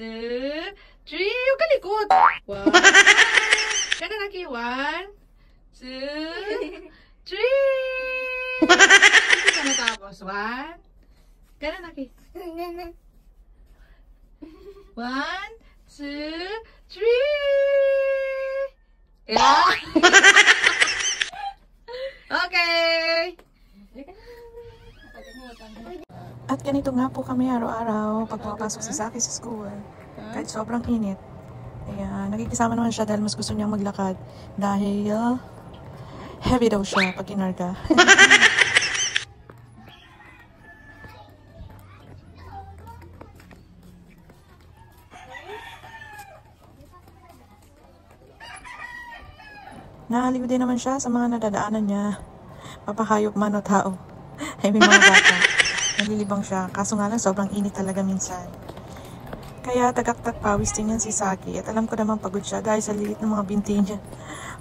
2, 3. Huwag ka likod. 1. Gana lagi. 1, 2, 3. Hindi ka natapos. 1. Gana lagi. 1, 2, 3. Yeah. Okay. At ganito nga po kami araw-araw pag pumapasok si Saki sa school. Kahit sobrang init. Ayan, nakikisama naman siya dahil mas gusto niyang maglakad. Dahil heavy daw siya pag kinarga. Nakaliw din naman siya sa mga nadadaanan niya. Papahayop man o tao. Ay may mga bata. Nalilibang siya. Kaso nga lang sobrang init talaga minsan. Kaya tagaktak pawis din yan si Saki. At alam ko naman pagod siya dahil sa liit ng mga binti niya.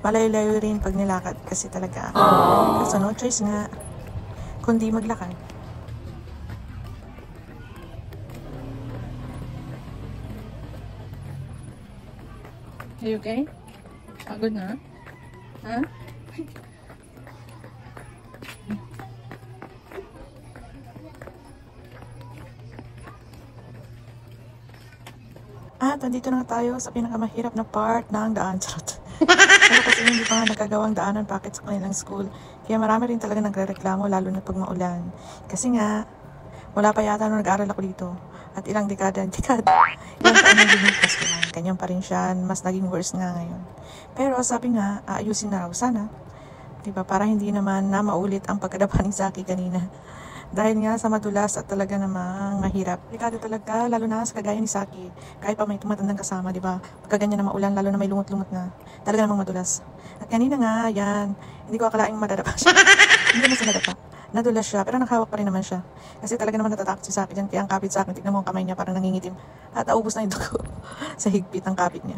Malayo-layo rin pag nilakad kasi talaga. Kaso no choice nga. Kundi maglakad. Are you okay? Pagod na? Ha? At nandito na tayo sa pinakamahirap na part ng daan. Charot. Pero kasi hindi pa nga nagagawang daanan packet sa kanilang school. Kaya marami rin talaga nagre-reklamo lalo na pag maulan. Kasi nga, wala pa yata nung nag-aaral ako dito. At ilang dekada. Ilang taon na linipas ko lang. Ganyan pa rin siya. Mas naging worse nga ngayon. Pero sabi nga, aayusin na raw sana. Diba? Para hindi naman na maulit ang pagkadapa ni Saki kanina. Dahil nga sa madulas at talaga namang mahirap. Delikado talaga, lalo na sa kagaya ni Saki. Kahit pa may tumatandang kasama, diba? Pagka ganyan na maulan, lalo na may lumot-lumot na. Talaga namang madulas. At kanina nga, yan. Hindi ko akalaing madadapa siya. Hindi naman siya nadapa. Nadulas siya, pero nakahawak pa rin naman siya. Kasi talaga naman natatakot si Saki dyan. Kaya ang kapit sa akin, tignan mo ang kamay niya, parang nangingitim. At naubos na yung dugo sa higpit ng kapit niya.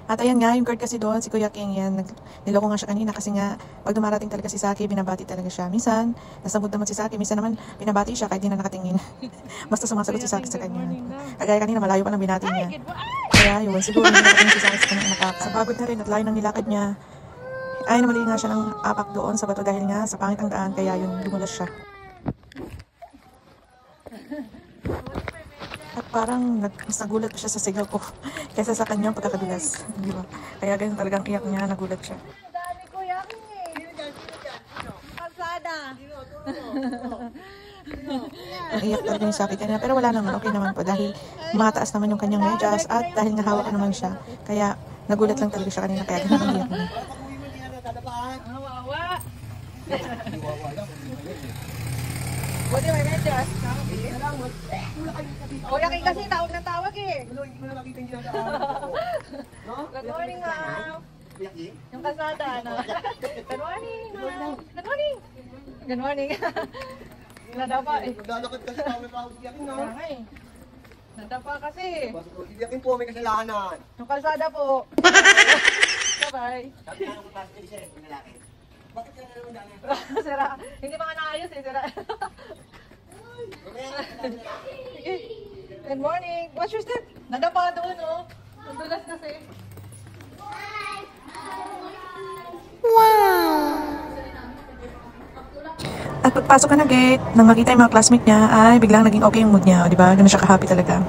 At ayan nga, yung guard kasi doon, si Kuya King yan, niloko nga siya kanina kasi nga, pag dumarating talaga si Saki, binabati talaga siya. Minsan, nasa mood naman si Saki, minsan naman, binabati siya kahit di na nakatingin. Basta sumasagot si Saki sa kanya. Kagaya kanina, malayo pa ng binati niya. Kaya yun, siguro hindi nakatingin si Saki sa kanyang anak. Sa pagod na rin at layo ng nilakad niya, ay namali nga siya ng apak doon sa bato dahil nga sa pangit ang daan, kaya yun, lumulas siya. At parang mas nagulat pa siya sa sigaw ko kaysa sa kanyang pagkakadulas. Di ba? Kaya ganyan talagang iyak niya, nagulat siya. Dami ko yakin eh. Kalsada. Ang iyak talaga ni Saki kanina. Pero wala naman, okay naman po dahil mataas naman yung kanyang medyas at dahil nga hawak naman siya. Kaya nagulat lang talaga siya kanina, kaya ganyan ang iyak niya. Wawa. Buti may medyas. O, yakin kasi tawag ng tawag eh. Good morning, ma'am. Yung kasada, ano? Good morning, ma'am. Good morning. Good morning. Nadapa eh. Naglalakad kasi kami pa ako siyakin, no? Kaya nga eh. Nadapa kasi. Siyakin po, may kasalanan. Yung kalsada po. Bye-bye. Sabi na ako pasok ni Sir, yung lalaki. Bakit ka na naman dami? Sira. Hindi pa nga naayos eh. Sira. Sige. Good morning. What's your step? Nadapa doon, oh. Nadulas kasi. At pagpasok ka ng gate, nang makita yung mga classmate niya, ay biglang naging okay yung mood niya. O, diba? Ganun siya ka-happy talaga.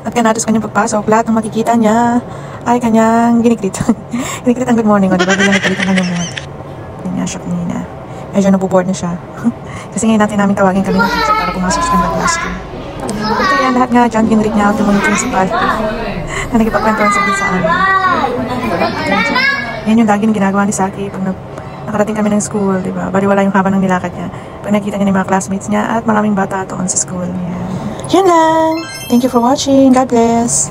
At kanatos kanyang pagpasok, lahat ng makikita niya ay kanyang ginikrit. Ginikrit ang good morning, o diba? Biglang nagpalit ang kanyang mood. Hindi nga siya kanina. Medyo nabuboard na siya. Kasi ngayon natin namin tawagin kami ng teacher para pumasok sa kanyang class. Ito yan, lahat nga, John Henrik niya, yung mga principal. Na nagipagkwentuhan sa sa amin. Yan yung lagi na ginagawa ni Saki pag nakarating kami ng school, diba? Baliwala yung haba ng nilakad niya. Pag nakita niya ng mga classmates niya at maraming bata doon sa school niya. Yan lang! Thank you for watching. God bless!